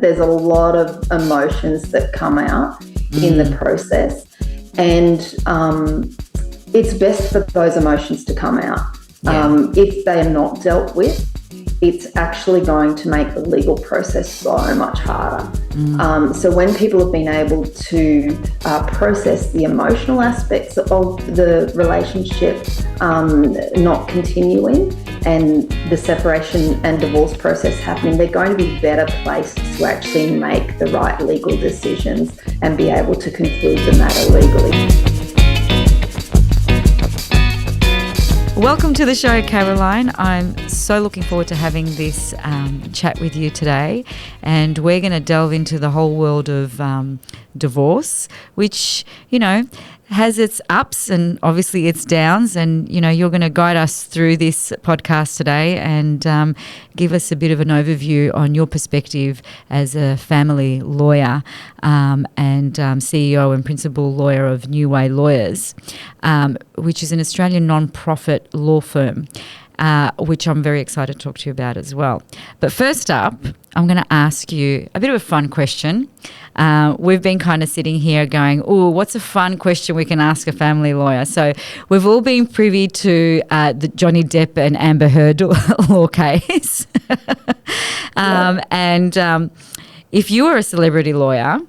There's a lot of emotions that come out in the process, and it's best for those emotions to come out. If they are not dealt with, it's actually going to make the legal process so much harder. So when people have been able to process the emotional aspects of the relationship not continuing and the separation and divorce process happening, they're going to be better placed to actually make the right legal decisions and be able to conclude the matter legally. Welcome to the show, Caroline. I'm so looking forward to having this chat with you today, and we're going to delve into the whole world of divorce, which, you know, has its ups and obviously its downs, and, you know, you're going to guide us through this podcast today and give us a bit of an overview on your perspective as a family lawyer and CEO and principal lawyer of Newway Lawyers, which is an Australian non-profit law firm, which I'm very excited to talk to you about as well. But first up, I'm going to ask you a bit of a fun question. We've been kind of sitting here going, oh, what's a fun question we can ask a family lawyer? So we've all been privy to the Johnny Depp and Amber Heard law case. If you were a celebrity lawyer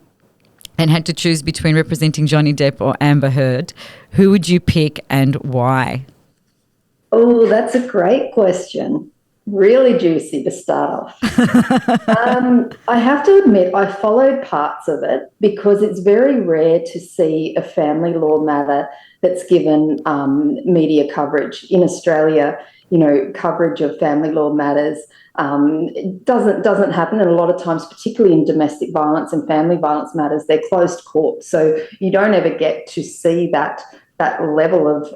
and had to choose between representing Johnny Depp or Amber Heard, who would you pick and why? Oh, that's a great question. Really juicy to start off. I have to admit, I followed parts of it because it's very rare to see a family law matter that's given media coverage. In Australia, you know, coverage of family law matters doesn't happen, and a lot of times, particularly in domestic violence and family violence matters, they're closed court, so you don't ever get to see that level of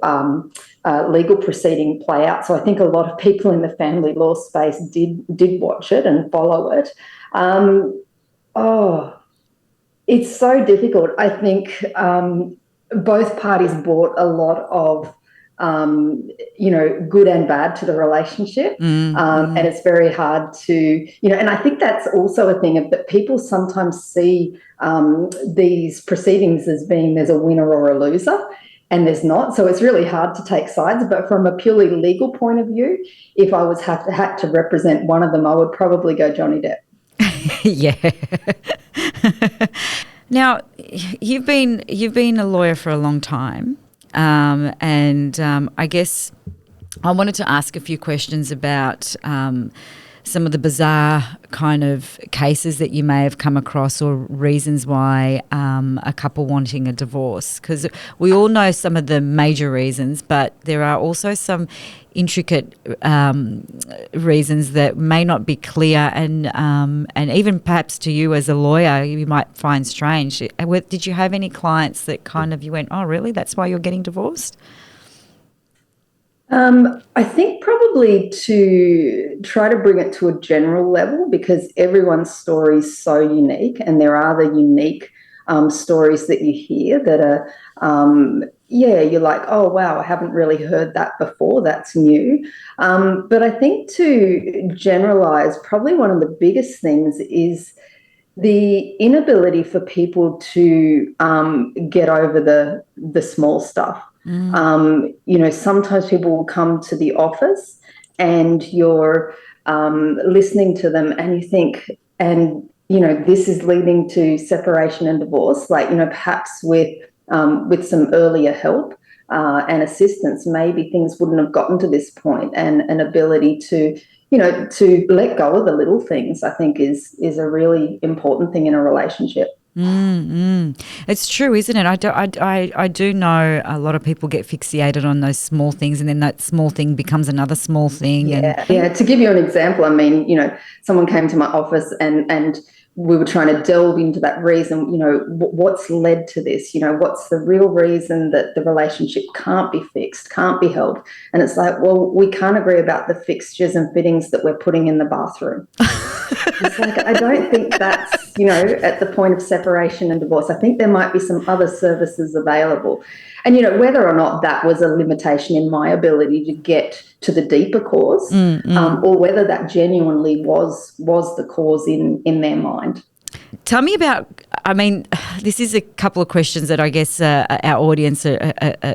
legal proceeding play out. So I think a lot of people in the family law space did watch it and follow it. It's so difficult. I think both parties brought a lot of good and bad to the relationship. And it's very hard to, and I think that's also a thing that people sometimes see these proceedings as being there's a winner or a loser, and there's not. So it's really hard to take sides. But from a purely legal point of view, if I had to represent one of them, I would probably go Johnny Depp. Yeah. Now, you've been a lawyer for a long time. I guess I wanted to ask a few questions about some of the bizarre kind of cases that you may have come across, or reasons why a couple wanting a divorce, because we all know some of the major reasons, but there are also some intricate reasons that may not be clear, and even perhaps to you as a lawyer you might find strange. Did you have any clients that kind of you went, oh really, that's why you're getting divorced? I think probably to try to bring it to a general level, because everyone's story is so unique, and there are the unique stories that you hear that are, you're like, oh, wow, I haven't really heard that before. That's new. But I think to generalize, probably one of the biggest things is the inability for people to get over the small stuff. Sometimes people will come to the office and you're listening to them and you think, this is leading to separation and divorce, perhaps with some earlier help and assistance, maybe things wouldn't have gotten to this point, and an ability to let go of the little things, I think is a really important thing in a relationship. It's true, isn't it? I do know a lot of people get fixated on those small things, and then that small thing becomes another small thing. Yeah. To give you an example, I mean, someone came to my office and we were trying to delve into that reason, what's led to this, what's the real reason that the relationship can't be fixed, can't be held. And it's like, well, we can't agree about the fixtures and fittings that we're putting in the bathroom. It's like, I don't think that's, at the point of separation and divorce. I think there might be some other services available. And, whether or not that was a limitation in my ability to get to the deeper cause, or whether that genuinely was the cause in their mind. Tell me about, this is a couple of questions that I guess our audience are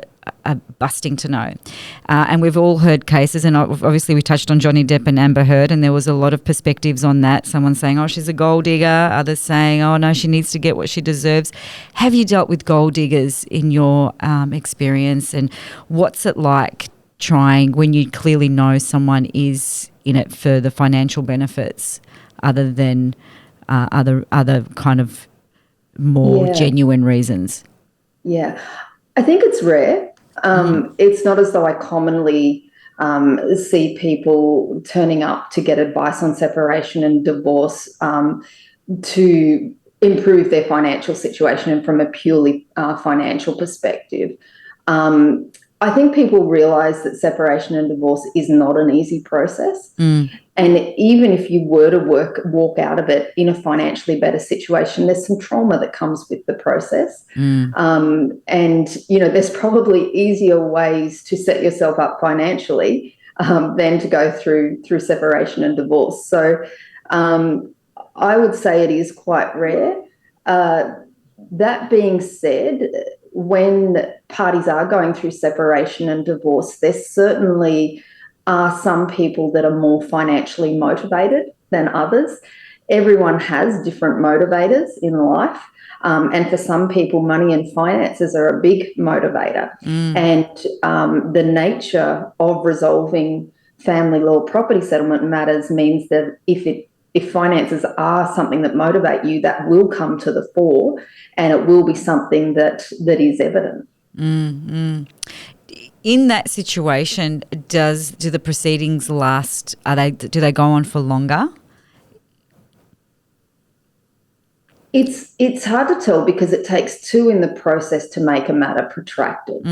busting to know. And we've all heard cases, and obviously we touched on Johnny Depp and Amber Heard, and there was a lot of perspectives on that. Someone saying, oh, she's a gold digger. Others saying, oh, no, she needs to get what she deserves. Have you dealt with gold diggers in your experience? And what's it like trying when you clearly know someone is in it for the financial benefits other than other kind of more genuine reasons? Yeah, I think it's rare. It's not as though I commonly see people turning up to get advice on separation and divorce to improve their financial situation and from a purely financial perspective. I think people realise that separation and divorce is not an easy process. And even if you were to walk out of it in a financially better situation, there's some trauma that comes with the process. And, there's probably easier ways to set yourself up financially than to go through separation and divorce. So I would say it is quite rare. That being said, when parties are going through separation and divorce, there certainly are some people that are more financially motivated than others. Everyone has different motivators in life. And for some people, money and finances are a big motivator. And the nature of resolving family law property settlement matters means that if finances are something that motivate you, that will come to the fore, and it will be something that is evident. In that situation, do the proceedings last? Do they go on for longer? It's hard to tell because it takes two in the process to make a matter protracted.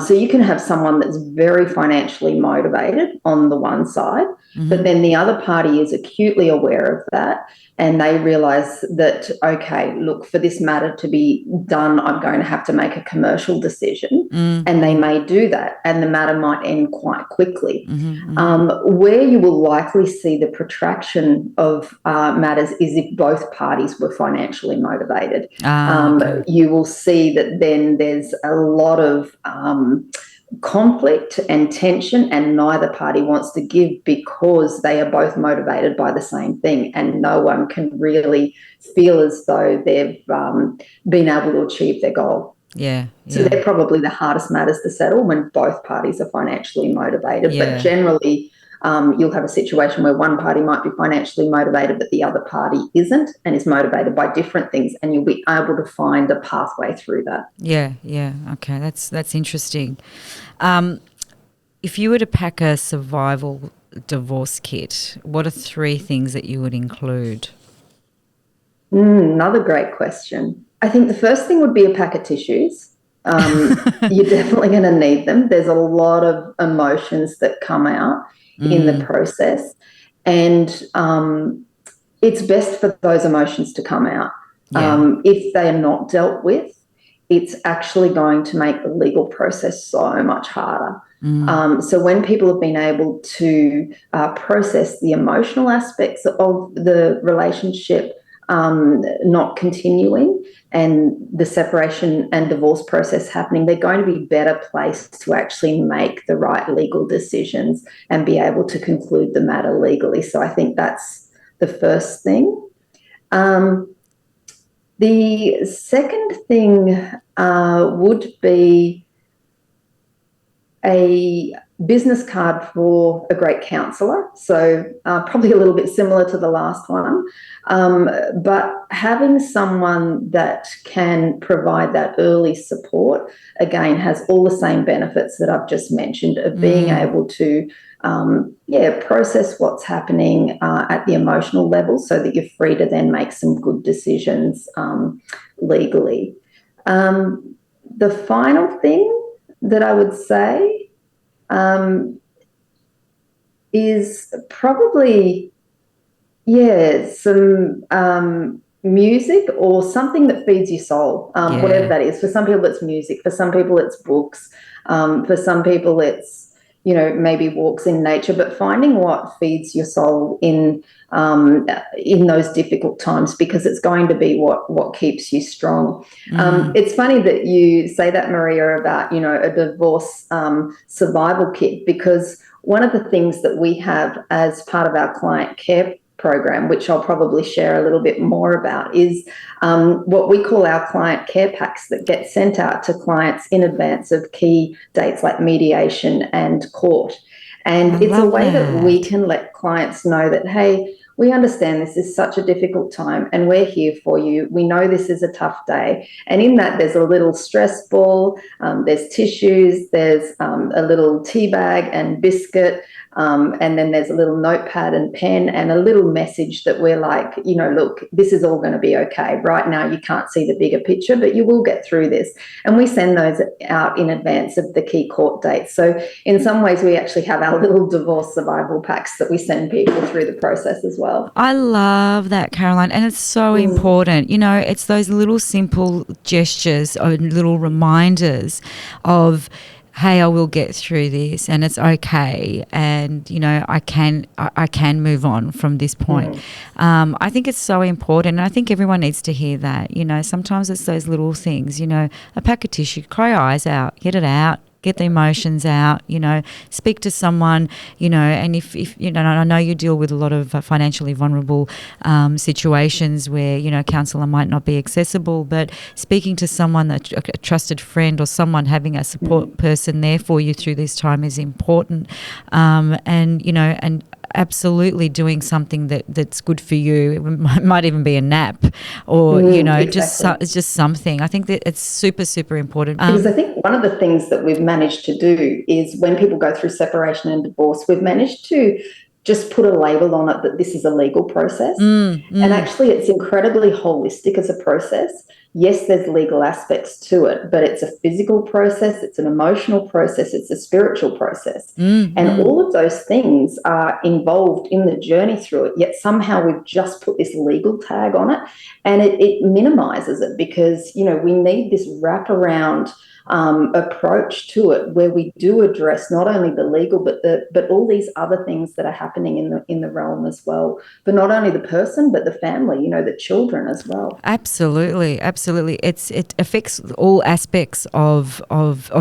So you can have someone that's very financially motivated on the one side, but then the other party is acutely aware of that, and they realise that, okay, look, for this matter to be done, I'm going to have to make a commercial decision, and they may do that, and the matter might end quite quickly. Where you will likely see the protraction of matters is if both parties were financially motivated. Okay. You will see that then there's a lot of conflict and tension, and neither party wants to give because they are both motivated by the same thing, and no one can really feel as though they've been able to achieve their goal. So they're probably the hardest matters to settle when both parties are financially motivated. But generally, you'll have a situation where one party might be financially motivated, but the other party isn't and is motivated by different things, and you'll be able to find a pathway through that. Okay, that's interesting. If you were to pack a survival divorce kit, what are 3 things that you would include? Another great question. I think the first thing would be a pack of tissues. You're definitely going to need them. There's a lot of emotions that come out in the process, and it's best for those emotions to come out. If they are not dealt with, it's actually going to make the legal process so much harder. So when people have been able to process the emotional aspects of the relationship not continuing and the separation and divorce process happening, they're going to be better placed to actually make the right legal decisions and be able to conclude the matter legally. So I think that's the first thing. The second thing would be a business card for a great counsellor. So probably a little bit similar to the last one, but having someone that can provide that early support, again, has all the same benefits that I've just mentioned of being able to process what's happening at the emotional level so that you're free to then make some good decisions legally. The final thing that I would say is probably, Yeah, some music or something that feeds your soul, whatever that is. For some people, it's music. For some people, it's books. For some people, it's, maybe walks in nature. But finding what feeds your soul in those difficult times, because it's going to be what keeps you strong. It's funny that you say that, Maria, about a divorce survival kit, because one of the things that we have as part of our client care program, which I'll probably share a little bit more about, is what we call our client care packs that get sent out to clients in advance of key dates like mediation and court. And it's a way that we can let clients know that, hey, we understand this is such a difficult time and we're here for you. We know this is a tough day. And in that, there's a little stress ball, there's tissues, there's a little tea bag and biscuit, and then there's a little notepad and pen and a little message that we're like, look, this is all going to be okay. Right now, you can't see the bigger picture, but you will get through this. And we send those out in advance of the key court dates. So in some ways, we actually have our little divorce survival packs that we send people through the process as well. I love that, Caroline, and it's so important. It's those little simple gestures or little reminders of, hey, I will get through this and it's okay, and I can move on from this point. I think it's so important, and I think everyone needs to hear that. Sometimes it's those little things, a pack of tissue, cry your eyes out, get it out, get the emotions out, speak to someone, and if I know you deal with a lot of financially vulnerable situations where, a counsellor might not be accessible, but speaking to someone, a trusted friend or someone, having a support person there for you through this time is important. And absolutely doing something that's good for you. It might even be a nap or, exactly. it's just something. I think that it's super, super important. Because I think one of the things that we've managed to do is when people go through separation and divorce, we've managed to just put a label on it that this is a legal process. And actually it's incredibly holistic as a process. Yes, there's legal aspects to it, but it's a physical process, it's an emotional process, it's a spiritual process. And all of those things are involved in the journey through it, yet somehow we've just put this legal tag on it, and it minimizes it, because, we need this wraparound approach to it where we do address not only the legal but all these other things that are happening in the realm as well, for not only the person but the family, the children as well. Absolutely. It affects all aspects of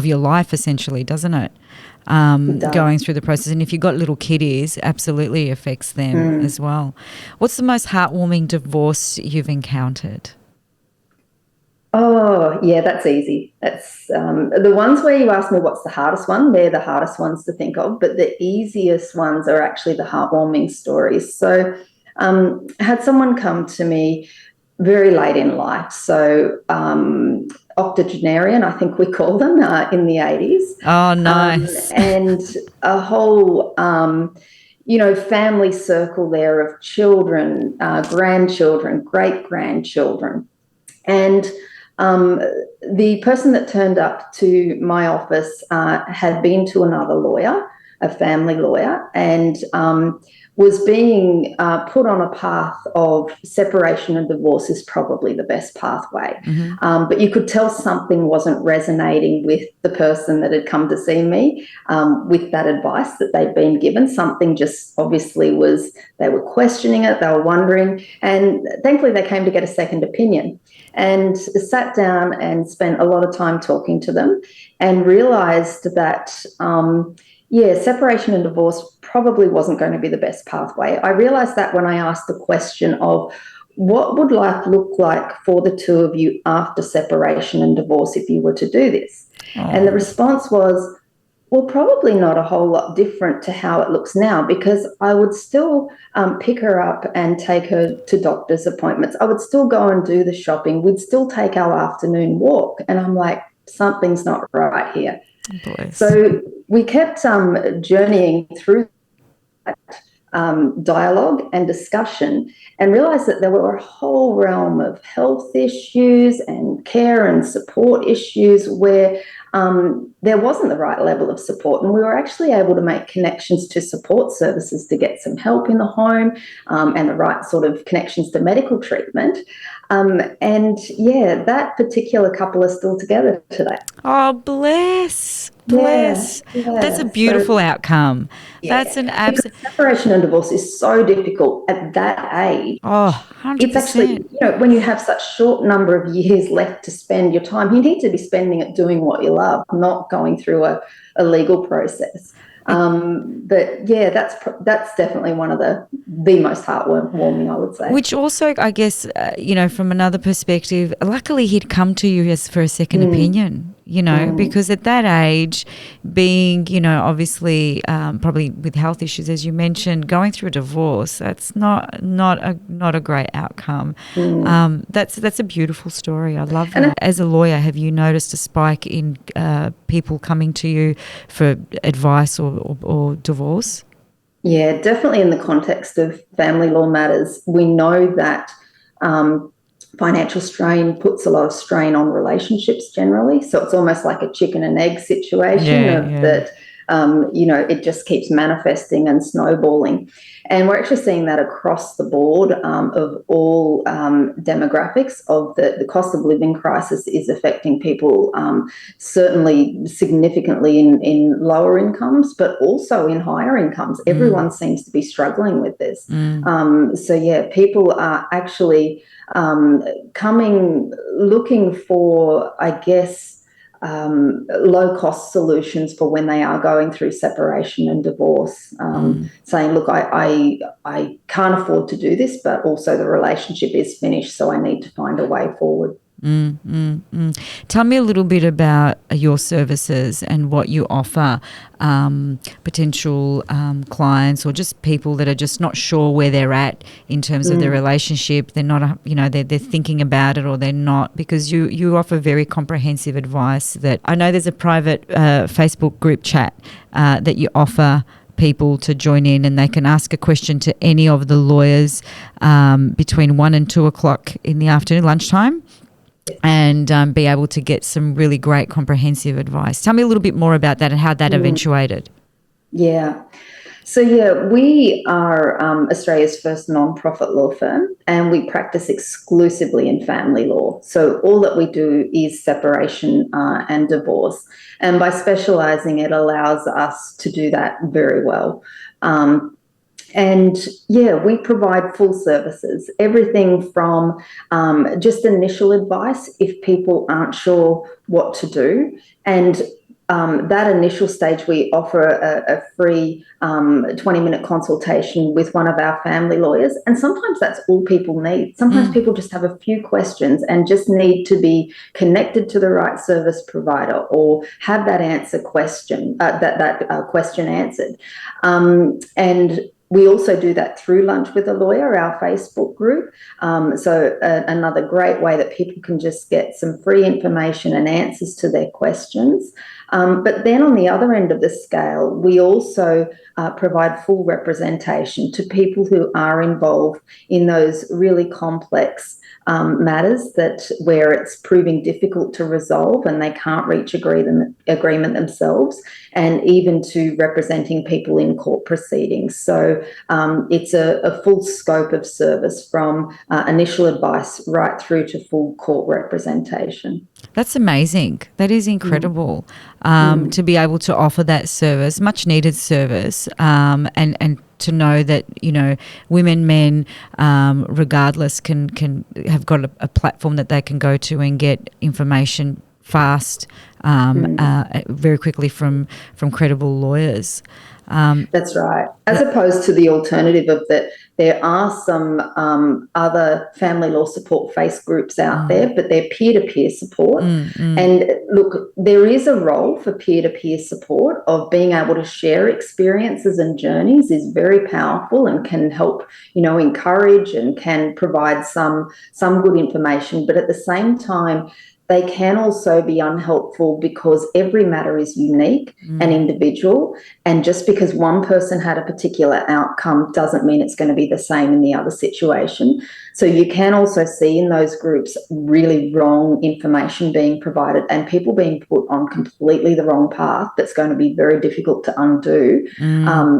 your life essentially, doesn't it? Going through the process, and if you've got little kiddies, absolutely affects them as well. What's the most heartwarming divorce you've encountered? Oh, yeah, that's easy. That's the ones where you ask me what's the hardest one, they're the hardest ones to think of, but the easiest ones are actually the heartwarming stories. So I had someone come to me very late in life, so octogenarian, I think we call them, in the 80s. Oh, nice. And a whole family circle there of children, grandchildren, great-grandchildren. And the person that turned up to my office had been to another lawyer, a family lawyer, and was being put on a path of separation and divorce is probably the best pathway. But you could tell something wasn't resonating with the person that had come to see me with that advice that they'd been given. Something just obviously they were questioning it, they were wondering, and thankfully they came to get a second opinion. And sat down and spent a lot of time talking to them and realised that, separation and divorce probably wasn't going to be the best pathway. I realised that when I asked the question of what would life look like for the two of you after separation and divorce if you were to do this? And the response was, well, probably not a whole lot different to how it looks now, because I would still pick her up and take her to doctor's appointments. I would still go and do the shopping. We'd still take our afternoon walk. And I'm like, something's not right here. Bless. So we kept journeying through that dialogue and discussion, and realised that there were a whole realm of health issues and care and support issues where there wasn't the right level of support, and we were actually able to make connections to support services to get some help in the home, and the right sort of connections to medical treatment. And yeah, that particular couple are still together today. Oh, bless. Yeah, Bless. That's a yeah. beautiful So outcome. That's yeah, an because absolute, separation and divorce is so difficult at that age. oh, It's actually, 100%. when you have such short number of years left to spend your time, you need to be spending it doing what you love, not going through a legal process. But yeah, that's definitely one of the most heartwarming, I would say. Which also, I guess, from another perspective, luckily he'd come to you as for a second opinion, because at that age, being, obviously probably with health issues, as you mentioned, going through a divorce, that's not a great outcome. That's a beautiful story. I love that. As a lawyer, have you noticed a spike in people coming to you for advice or divorce? Yeah, definitely in the context of family law matters. We know that financial strain puts a lot of strain on relationships generally. So it's almost like a chicken and egg situation that, it just keeps manifesting and snowballing. And we're actually seeing that across the board of all demographics of the cost of living crisis is affecting people certainly significantly in lower incomes, but also in higher incomes. Everyone seems to be struggling with this. So yeah, people are actually looking for, I guess, low-cost solutions for when they are going through separation and divorce, saying, look, I can't afford to do this, but also the relationship is finished, so I need to find a way forward. Tell me a little bit about your services and what you offer potential clients or just people that are just not sure where they're at in terms of their relationship. They're not, they're thinking about it or they're not, because you offer very comprehensive advice. That I know there's a private Facebook group chat that you offer people to join in, and they can ask a question to any of the lawyers between 1 and 2 o'clock in the afternoon, lunchtime, and be able to get some really great comprehensive advice. Tell me a little bit more about that and how that eventuated. Yeah. So, yeah, we are Australia's first non-profit law firm, and we practice exclusively in family law. So all that we do is separation and divorce. And by specialising, it allows us to do that very well. And yeah, we provide full services, everything from just initial advice if people aren't sure what to do. And that initial stage, we offer a free 20-minute consultation with one of our family lawyers. And sometimes that's all people need. Sometimes people just have a few questions and just need to be connected to the right service provider or have that question answered. And we also do that through Lunch with a Lawyer, our Facebook group. So another great way that people can just get some free information and answers to their questions. But then on the other end of the scale, we also provide full representation to people who are involved in those really complex matters where it's proving difficult to resolve and they can't reach agreement themselves, and even to representing people in court proceedings. So it's a full scope of service from initial advice right through to full court representation. That's amazing. That is incredible to be able to offer that service, much needed service, and to know that, women, men, regardless, can have got a platform that they can go to and get information fast, very quickly from credible lawyers. That's right. As opposed to the alternative of that, there are some other family law support face groups out there, but they're peer-to-peer support. And look, there is a role for peer-to-peer support of being able to share experiences and journeys is very powerful and can help, encourage and can provide some good information. But at the same time, they can also be unhelpful because every matter is unique and individual. And just because one person had a particular outcome doesn't mean it's going to be the same in the other situation. So you can also see in those groups really wrong information being provided and people being put on completely the wrong path that's going to be very difficult to undo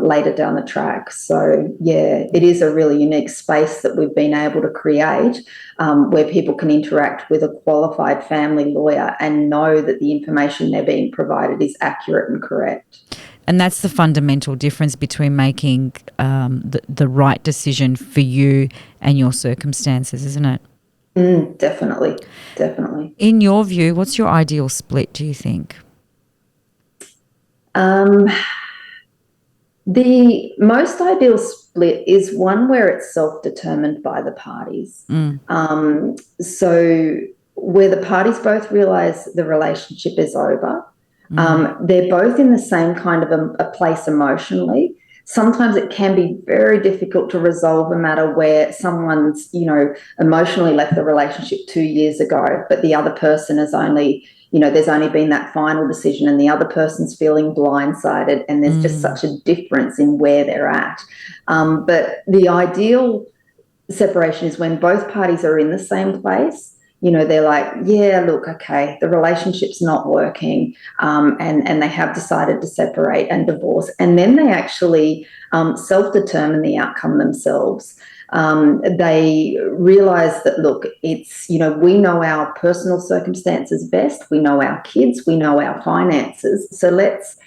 later down the track. So, yeah, it is a really unique space that we've been able to create where people can interact with a qualified family lawyer and know that the information they're being provided is accurate and correct. And that's the fundamental difference between making the right decision for you and your circumstances, isn't it? Definitely. In your view, what's your ideal split, do you think? The most ideal split is one where it's self-determined by the parties. So where the parties both realise the relationship is over. They're both in the same kind of a place emotionally. Sometimes it can be very difficult to resolve a matter where someone's, emotionally left the relationship 2 years ago, but the other person is only, there's only been that final decision and the other person's feeling blindsided and there's just such a difference in where they're at. But the ideal separation is when both parties are in the same place. They're like, yeah, look, okay, the relationship's not working, and they have decided to separate and divorce. And then they actually self-determine the outcome themselves. They realise that, look, it's, we know our personal circumstances best. We know our kids. We know our finances. So let's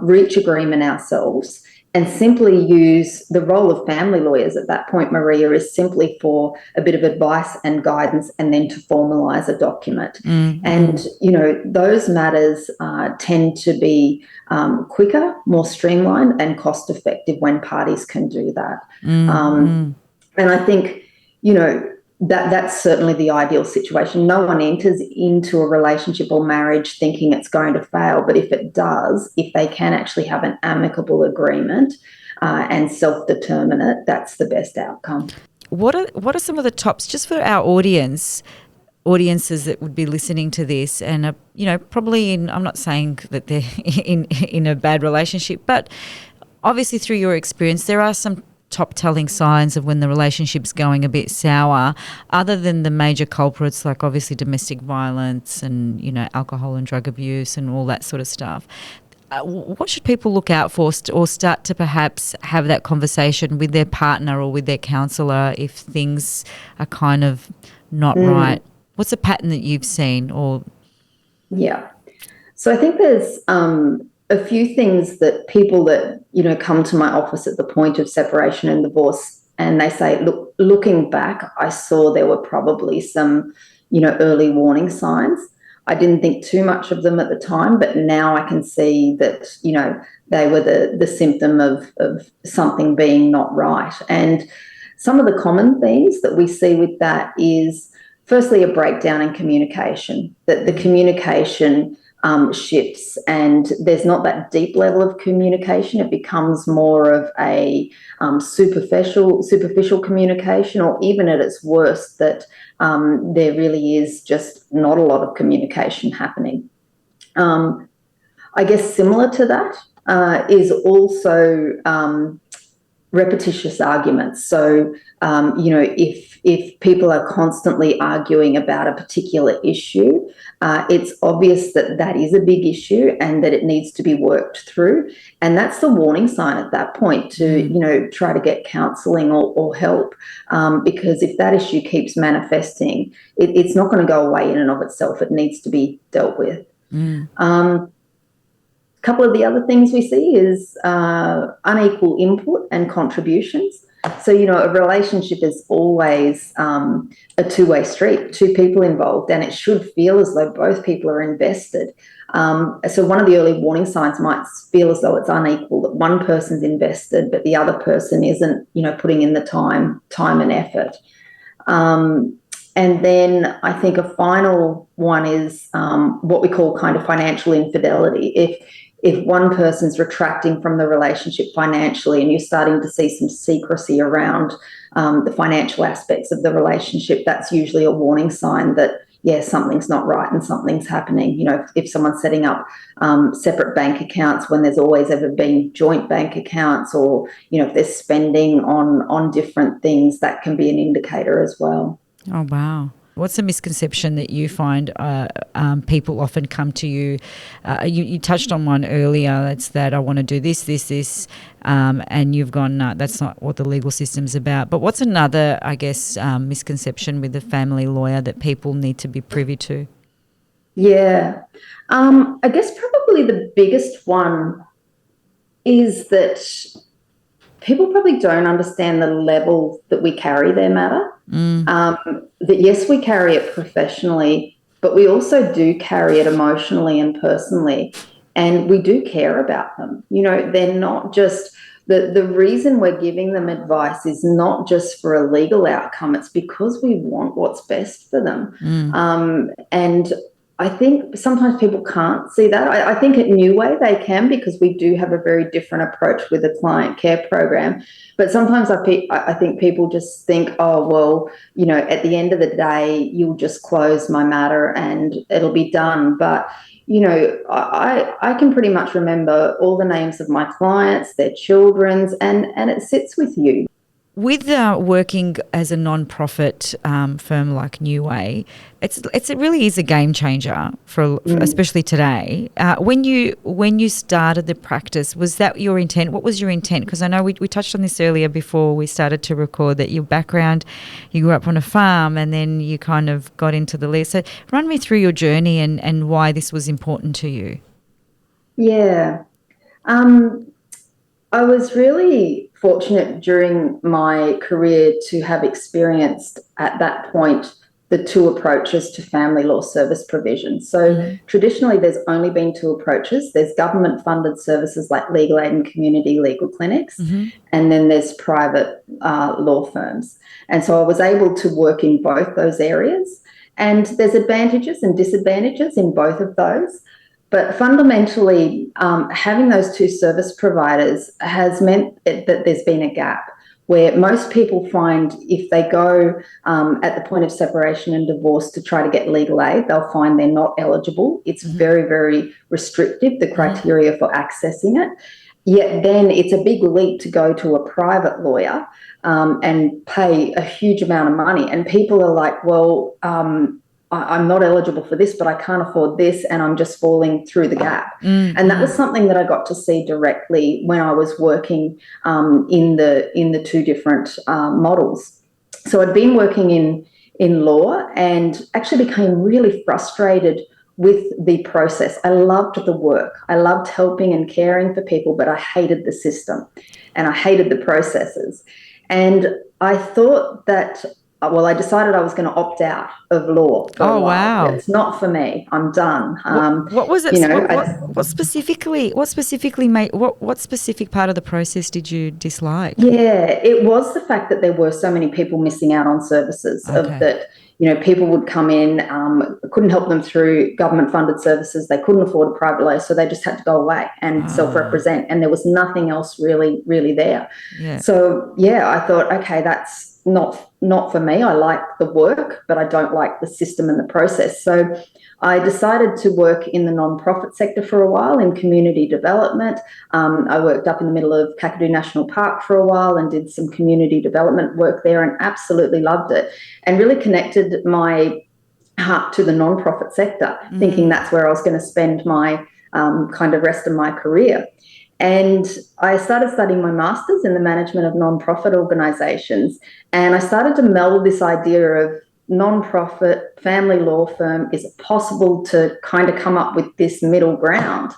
reach agreement ourselves. And simply use the role of family lawyers at that point, Maria, is simply for a bit of advice and guidance and then to formalise a document. And, those matters tend to be quicker, more streamlined and cost effective when parties can do that. And I think, that's certainly the ideal situation. No one enters into a relationship or marriage thinking it's going to fail, but if it does, if they can actually have an amicable agreement and self-determine it, that's the best outcome. What are some of the tops, just for our audiences that would be listening to this and probably I'm not saying that they're in a bad relationship, but obviously through your experience there are some top telling signs of when the relationship's going a bit sour, other than the major culprits like obviously domestic violence and alcohol and drug abuse and all that sort of stuff. What should people look out for or start to perhaps have that conversation with their partner or with their counsellor if things are kind of not right? What's a pattern that you've seen? Yeah. So I think there's a few things that people that, come to my office at the point of separation and divorce and they say, look, looking back, I saw there were probably some, early warning signs. I didn't think too much of them at the time, but now I can see that, they were the symptom of something being not right. And some of the common things that we see with that is firstly a breakdown in communication, that the communication shifts and there's not that deep level of communication. It becomes more of a superficial communication, or even at its worst that there really is just not a lot of communication happening. I guess similar to that is also repetitious arguments. So, if people are constantly arguing about a particular issue, it's obvious that that is a big issue and that it needs to be worked through. And that's the warning sign at that point to, try to get counselling or help. Because if that issue keeps manifesting, it's not going to go away in and of itself. It needs to be dealt with. A couple of the other things we see is unequal input and contributions. So, a relationship is always a two-way street, two people involved, and it should feel as though both people are invested. So one of the early warning signs might feel as though it's unequal, that one person's invested, but the other person isn't, putting in the time and effort. And then I think a final one is what we call kind of financial infidelity. If one person's retracting from the relationship financially and you're starting to see some secrecy around the financial aspects of the relationship, that's usually a warning sign that, yeah, something's not right and something's happening. If someone's setting up separate bank accounts when there's always ever been joint bank accounts, or, if they're spending on different things, that can be an indicator as well. Oh, wow. What's a misconception that you find people often come to you? You touched on one earlier. It's that I want to do this, and you've gone, no, that's not what the legal system's about. But what's another, I guess, misconception with the family lawyer that people need to be privy to? Yeah. I guess probably the biggest one is that people probably don't understand the level that we carry their matter. That yes, we carry it professionally, but we also do carry it emotionally and personally, and we do care about them. They're not just the reason we're giving them advice is not just for a legal outcome. It's because we want what's best for them. And I think sometimes people can't see that. I think at Newway they can, because we do have a very different approach with the client care program. But sometimes I think people just think, oh, well, at the end of the day, you'll just close my matter and it'll be done. But, I can pretty much remember all the names of my clients, their children's, and it sits with you. With working as a non-profit firm like Newway, it really is a game changer for especially today. When you started the practice, was that your intent? What was your intent? Because I know we touched on this earlier before we started to record, that your background, you grew up on a farm and then you kind of got into the law. So run me through your journey and why this was important to you. Yeah. I was really fortunate during my career to have experienced at that point the two approaches to family law service provision. So traditionally there's only been two approaches. There's government funded services like legal aid and community legal clinics, and then there's private law firms. And so I was able to work in both those areas, and there's advantages and disadvantages in both of those. But fundamentally, having those two service providers has meant that there's been a gap where most people find if they go at the point of separation and divorce to try to get legal aid, they'll find they're not eligible. It's very, very restrictive, the criteria for accessing it. Yet then it's a big leap to go to a private lawyer and pay a huge amount of money. And people are like, well, I'm not eligible for this, but I can't afford this, and I'm just falling through the gap. And that was something that I got to see directly when I was working in the two different models. So I'd been working in law and actually became really frustrated with the process. I loved the work. I loved helping and caring for people, but I hated the system and I hated the processes. And I thought that I decided I was going to opt out of law for a while. Wow. It's not for me. I'm done. What was it? What specifically made, what specific part of the process did you dislike? Yeah, it was the fact that there were so many people missing out on services. People would come in, couldn't help them through government funded services. They couldn't afford a private lawyer, so they just had to go away and self-represent. And there was nothing else really, really there. Yeah. So I thought, okay, that's not for me. I like the work, but I don't like the system and the process. So I decided to work in the non-profit sector for a while in community development. I worked up in the middle of Kakadu National Park for a while and did some community development work there and absolutely loved it, and really connected my heart to the non-profit sector, thinking that's where I was going to spend my kind of rest of my career. And I started studying my master's in the management of non-profit organisations, and I started to meld this idea of non-profit family law firm. Is it possible to kind of come up with this middle ground?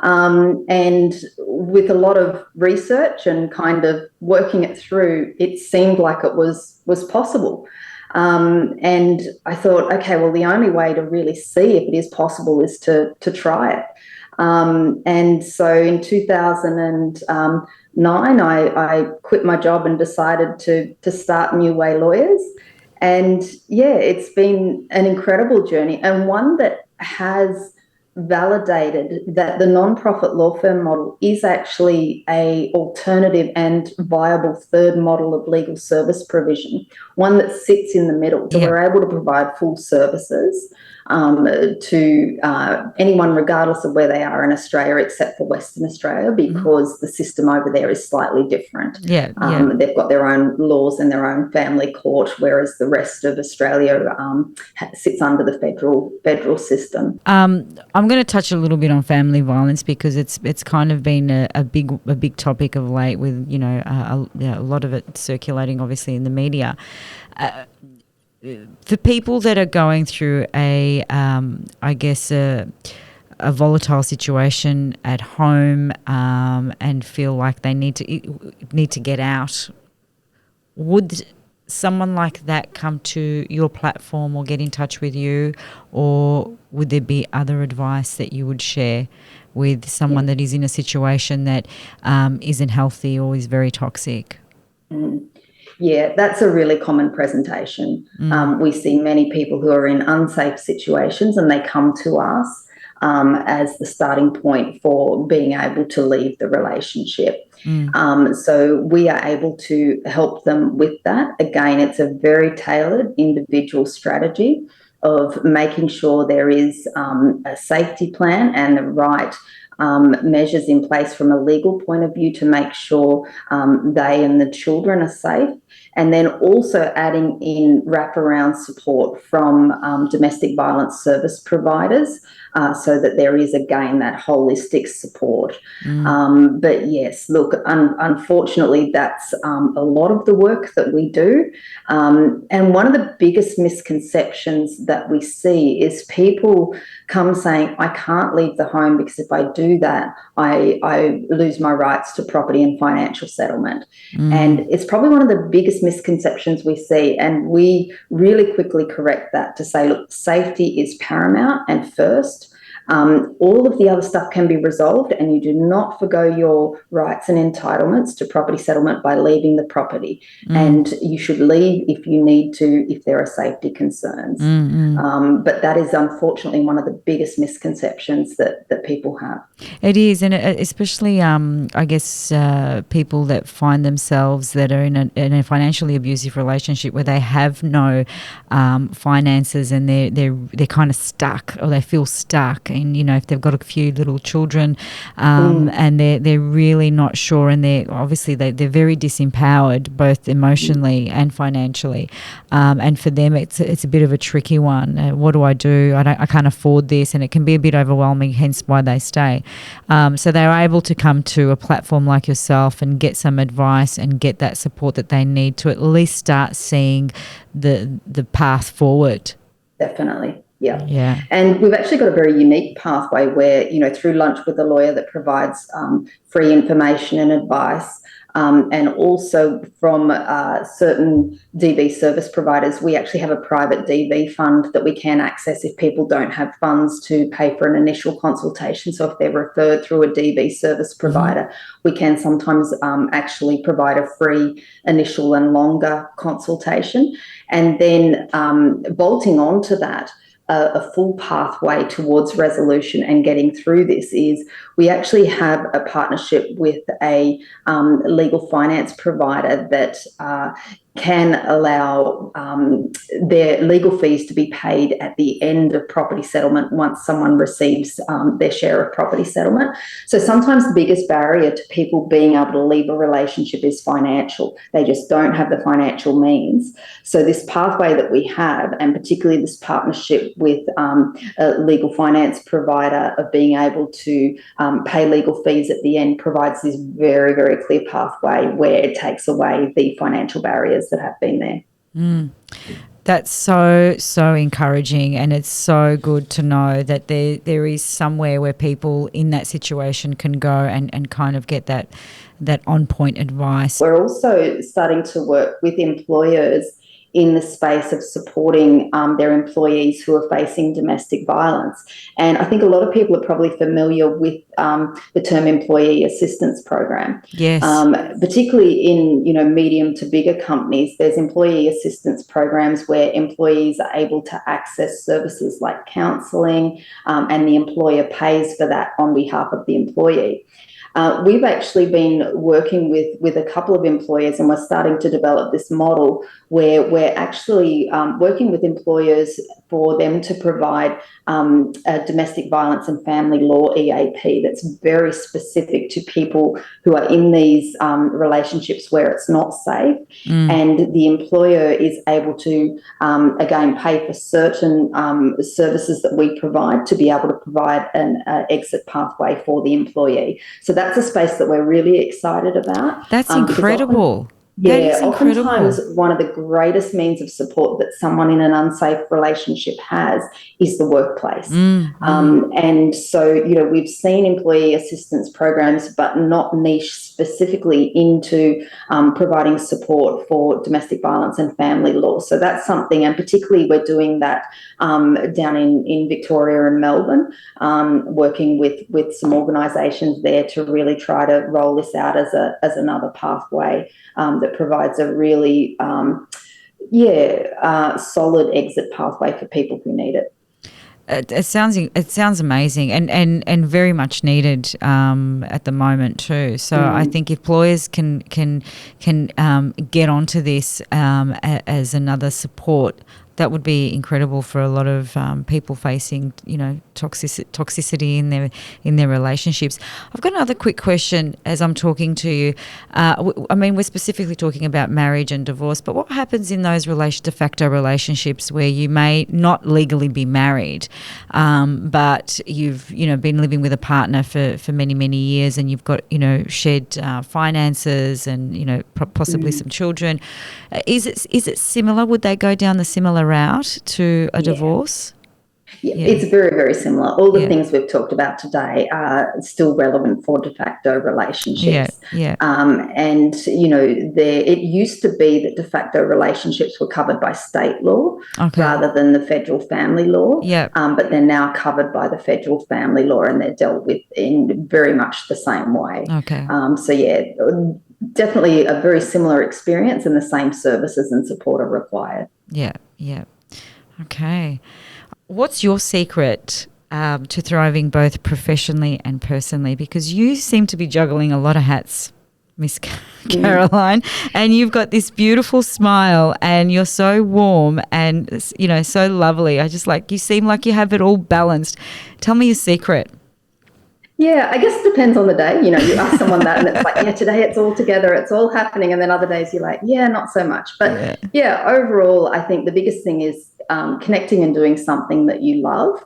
And with a lot of research and kind of working it through, it seemed like it was possible. And I thought, okay, well, the only way to really see if it is possible is to try it. And so in 2009, I quit my job and decided to start Newway Lawyers. And it's been an incredible journey, and one that has validated that the non-profit law firm model is actually a alternative and viable third model of legal service provision, one that sits in the middle. So we're able to provide full services to anyone regardless of where they are in Australia, except for Western Australia, because the system over there is slightly different. They've got their own laws and their own family court, whereas the rest of Australia sits under the federal system. I'm going to touch a little bit on family violence because it's kind of been a big topic of late, with a lot of it circulating obviously in the media. For people that are going through a volatile situation at home and feel like they need to get out, would someone like that come to your platform or get in touch with you, or would there be other advice that you would share with someone that is in a situation that isn't healthy or is very toxic? Yeah, that's a really common presentation. We see many people who are in unsafe situations, and they come to us as the starting point for being able to leave the relationship. So we are able to help them with that. Again, it's a very tailored individual strategy of making sure there is a safety plan and the right measures in place from a legal point of view to make sure they and the children are safe, and then also adding in wraparound support from domestic violence service providers so that there is, again, that holistic support. But yes, look, unfortunately, that's a lot of the work that we do. And one of the biggest misconceptions that we see is people come saying, I can't leave the home because if I do that, I lose my rights to property and financial settlement. And it's probably one of the biggest misconceptions we see. And we really quickly correct that to say, look, safety is paramount and first. All of the other stuff can be resolved, and you do not forgo your rights and entitlements to property settlement by leaving the property. And you should leave if you need to, if there are safety concerns. But that is unfortunately one of the biggest misconceptions that people have. It is, and especially, people that find themselves that are in a financially abusive relationship where they have no finances, and they're kind of stuck, or they feel stuck. And if they've got a few little children, and they're really not sure, and they're very disempowered both emotionally and financially, and for them it's a bit of a tricky one. What do I do? I can't afford this, and it can be a bit overwhelming. Hence why they stay. So they're able to come to a platform like yourself and get some advice and get that support that they need to at least start seeing the path forward. Definitely. Yeah. And we've actually got a very unique pathway where, through Lunch with a Lawyer that provides free information and advice, and also from certain DV service providers, we actually have a private DV fund that we can access if people don't have funds to pay for an initial consultation. So if they're referred through a DV service provider, we can sometimes actually provide a free initial and longer consultation. And then bolting on to that, a full pathway towards resolution and getting through this is we actually have a partnership with a legal finance provider that can allow their legal fees to be paid at the end of property settlement once someone receives their share of property settlement. So sometimes the biggest barrier to people being able to leave a relationship is financial. They just don't have the financial means. So this pathway that we have, and particularly this partnership with a legal finance provider of being able to pay legal fees at the end, provides this very, very clear pathway where it takes away the financial barriers that have been there. That's so encouraging, and it's so good to know that there is somewhere where people in that situation can go and kind of get that on point advice. We're also starting to work with employers in the space of supporting their employees who are facing domestic violence. And I think a lot of people are probably familiar with the term employee assistance program. Yes. Particularly in, medium to bigger companies, there's employee assistance programs where employees are able to access services like counselling, and the employer pays for that on behalf of the employee. We've actually been working with a couple of employers, and we're starting to develop this model where we're actually working with employers for them to provide a domestic violence and family law EAP that's very specific to people who are in these relationships where it's not safe. And the employer is able to, again, pay for certain services that we provide to be able to provide an exit pathway for the employee. So that's a space that we're really excited about. That's incredible. Oftentimes one of the greatest means of support that someone in an unsafe relationship has is the workplace. And so, we've seen employee assistance programs, but not niche specifically into providing support for domestic violence and family law. So that's something, and particularly we're doing that down in Victoria and Melbourne, working with some organisations there to really try to roll this out as another pathway that provides a really solid exit pathway for people who need it. It sounds amazing and very much needed at the moment too. So I think if employers can get onto this as another support, that would be incredible for a lot of people facing, toxicity in their relationships. I've got another quick question as I'm talking to you. We're specifically talking about marriage and divorce, but what happens in those de facto relationships where you may not legally be married, but you've been living with a partner for many, many years, and you've got shared finances and possibly some children. Is it similar? Would they go down the similar route to a divorce? Yeah, it's very, very similar. All the things we've talked about today are still relevant for de facto relationships. And, it used to be that de facto relationships were covered by state law rather than the federal family law. But they're now covered by the federal family law, and they're dealt with in very much the same way. Definitely a very similar experience, and the same services and support are required. Okay. What's your secret to thriving both professionally and personally? Because you seem to be juggling a lot of hats, Miss Caroline, and you've got this beautiful smile, and you're so warm and, so lovely. You seem like you have it all balanced. Tell me your secret. Yeah, I guess it depends on the day. You ask someone that and it's like, today it's all together, it's all happening. And then other days you're like, not so much. But overall, I think the biggest thing is connecting and doing something that you love.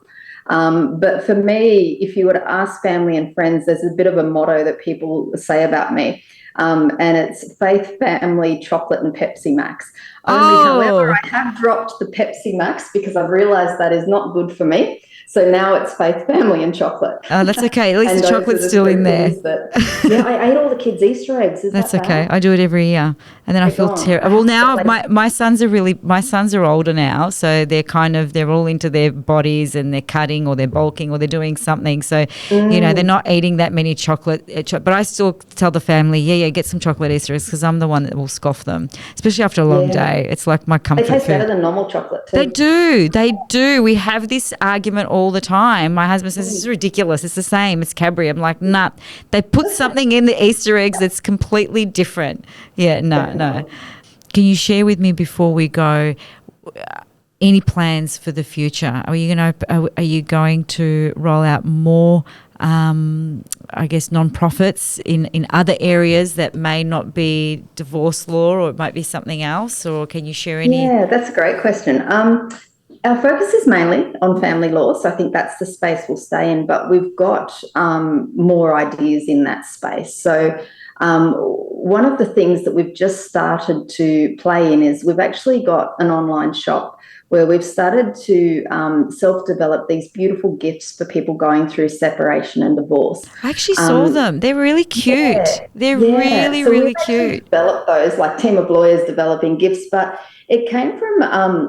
But for me, if you were to ask family and friends, there's a bit of a motto that people say about me. And it's faith, family, chocolate, and Pepsi Max. However, I have dropped the Pepsi Max because I've realised that is not good for me. So now it's faith, family, and chocolate. Oh, that's okay. At least the chocolate's still in there. I ate all the kids' Easter eggs. That's okay. I do it every year, and then I feel terrible. Well, now my sons are older now, so they're all into their bodies, and they're cutting or they're bulking or they're doing something. So they're not eating that many chocolate. But I still tell the family, get some chocolate Easter eggs, because I'm the one that will scoff them, especially after a long day. It's like my comfort food. They taste better than normal chocolate too. They do. We have this argument all the time. My husband says, this is ridiculous. It's the same. It's Cadbury. I'm like, nah. They put something in the Easter eggs that's completely different. No. Can you share with me before we go any plans for the future? Are you going to roll out more non-profits in other areas that may not be divorce law, or it might be something else? Or can you share any? Yeah, that's a great question. Our focus is mainly on family law, so I think that's the space we'll stay in, but we've got more ideas in that space. So one of the things that we've just started to play in is we've actually got an online shop where we've started to self-develop these beautiful gifts for people going through separation and divorce. I actually saw them. They're really cute. They're really, So we've really actually cute. developed those, like team of lawyers developing gifts, but it came from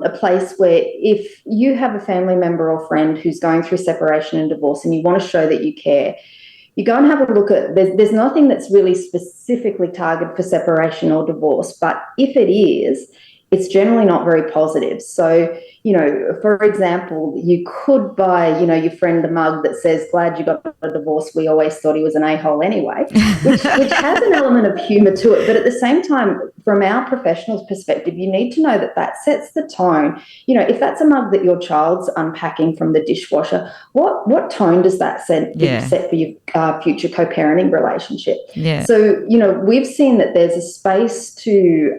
a place where if you have a family member or friend who's going through separation and divorce and you want to show that you care, you go and have a look at, there's nothing that's really specifically targeted for separation or divorce, but if it is, it's generally not very positive. So, for example, you could buy, your friend a mug that says, "Glad you got a divorce. We always thought he was an a-hole anyway," which has an element of humour to it. But at the same time, from our professional's perspective, you need to know that sets the tone. If that's a mug that your child's unpacking from the dishwasher, what tone does that set for your future co-parenting relationship? Yeah. So, we've seen that there's a space to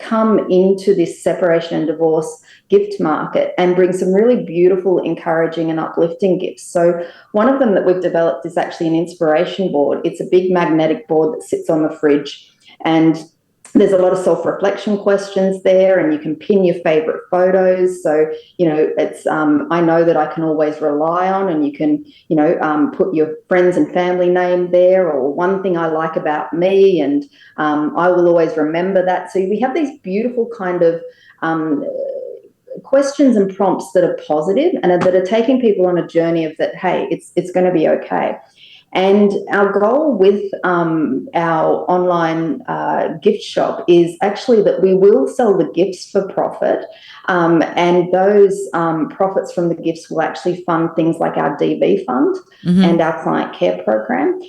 come into this separation and divorce gift market and bring some really beautiful, encouraging and uplifting gifts. So one of them that we've developed is actually an inspiration board. It's a big magnetic board that sits on the fridge, and there's a lot of self-reflection questions there, and you can pin your favorite photos. So, it's I know that I can always rely on, and you can, put your friends and family name there, or one thing I like about me, and I will always remember that. So we have these beautiful kind of questions and prompts that are positive and that are taking people on a journey of that, hey, it's going to be okay. And our goal with our online gift shop is actually that we will sell the gifts for profit, and those profits from the gifts will actually fund things like our DV fund and our client care program.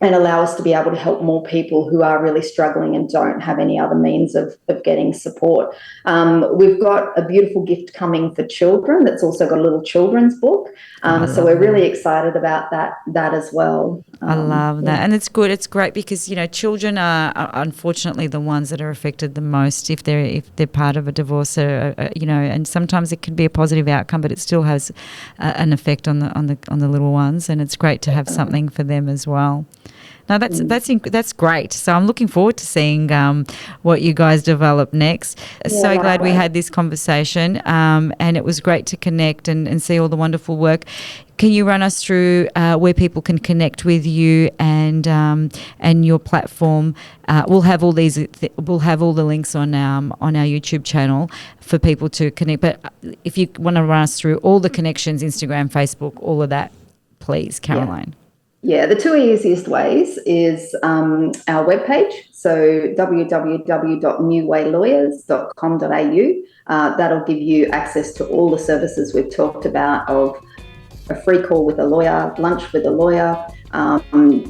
And allow us to be able to help more people who are really struggling and don't have any other means of getting support. We've got a beautiful gift coming for children that's also got a little children's book. So we're really excited about that as well. I love that. And it's good. It's great because, children are unfortunately the ones that are affected the most if they're part of a divorce, and sometimes it can be a positive outcome, but it still has an effect on the little ones. And it's great to have something for them as well. No, that's great. So I'm looking forward to seeing what you guys develop next. So glad we had this conversation, and it was great to connect and see all the wonderful work. Can you run us through where people can connect with you and your platform? We'll have all these. We'll have all the links on our YouTube channel for people to connect. But if you want to run us through all the connections, Instagram, Facebook, all of that, please, Caroline. Yeah, the two easiest ways is our webpage, so www.newwaylawyers.com.au. That'll give you access to all the services we've talked about, of a free call with a lawyer, lunch with a lawyer,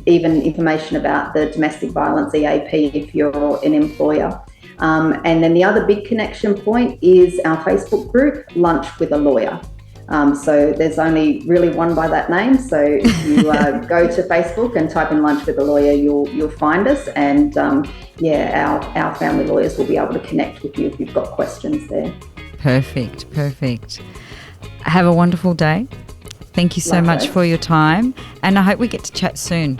even information about the domestic violence EAP if you're an employer. And then the other big connection point is our Facebook group, Lunch with a Lawyer. So there's only really one by that name. So if you go to Facebook and type in Lunch with a Lawyer, you'll find us. And our family lawyers will be able to connect with you if you've got questions there. Perfect. Have a wonderful day. Thank you so much for your time, and I hope we get to chat soon.